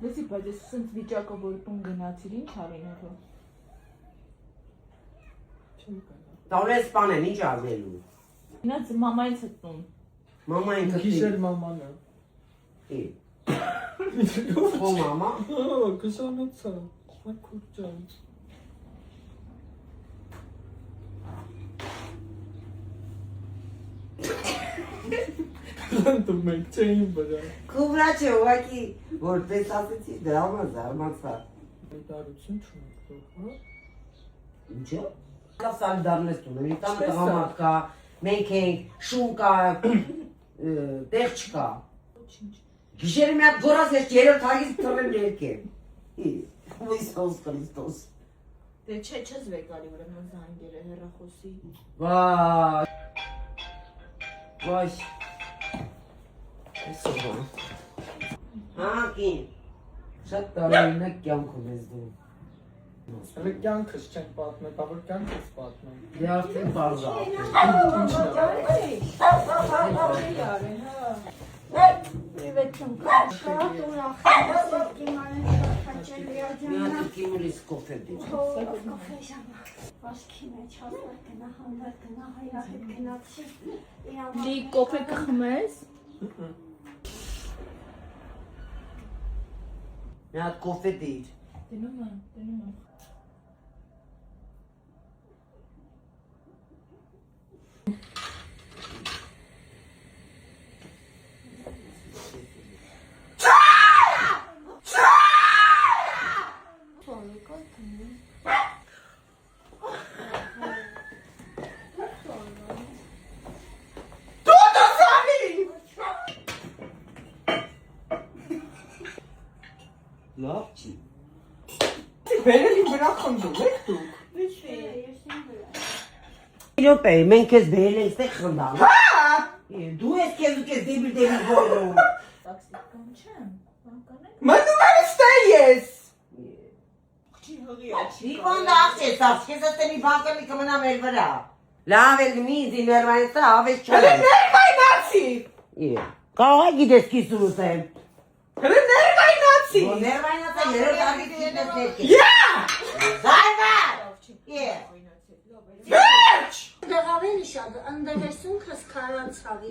Լսի, բայց ես սենց վիճակը, որ տուն գնացիր, ինչ արինելու։ Տալես պան են, ինչ արվելու։ Գնաց մամայից հետ տուն։ Մամային կտի։ Գիշեր մաման է։ Ո մամա։ Կշանոցա, քուրջան։ Դու մենք չէին վրա։ Քուվրա չէ, ուղղակի որպես ասեցի դրամա զարմացա։ Դարություն չունեք դու, հա։ Ինչո՞։ Կա սալդարնես տունը, մի տան տղամարդ կա, մենք ենք, շուն կա, տեղ չկա։ Գիշերը մի հատ գորած ես երրորդ հագից թռեմ ներքև։ Հույսոս Քրիստոս։ Դե չէ, չես վեկարի ուրեմն զանգերը հեռախոսի։ Վայ։ Վայ։ Այսօր։ Հա, կին։ Շատ տարօրինակ կյանքում ես դու։ Հələ կյանքս չենք պատմել, բա որ կյանքս պատմեմ։ Դե արդեն բարձ է։ Privetum kaçak, uğraştık, sevgimanın kaçırıyordum. Մի հատ կիմուրից կոֆե դի։ Kafe jama. Başkine çalmak gına, hamlar gına, hayat gına, Լի կոֆե կխմես։ Մի հատ կոֆե դիր։ Դնում եմ։ Լավ չի։ Բերելի վրա խնդում եք դուք։ Իրոպե, մենք ես բերել ենք ստեղ խնդալ։ Դու ես քեզ ու քեզ դեպի գոյում։ Տաքսիկան չեմ։ Մնում եմ ստե ես։ Չի հղի Դիպոն աղջես, քեզ ասեմ մի բանկանի կմնա մեր վրա։ Լավ էլ մի ինձ ներվայնացա, ավես չեմ։ Հələ ներվայնացի։ Կաղա գիտես կիսուս եմ։ Հələ ներվայնացի։ Ներվայնացա երրորդ հագից գիտես ներքև։ Zayvar! Վերջ։ Դեղավեն իշագ, ընդեղեսուն կս կարան ծավի։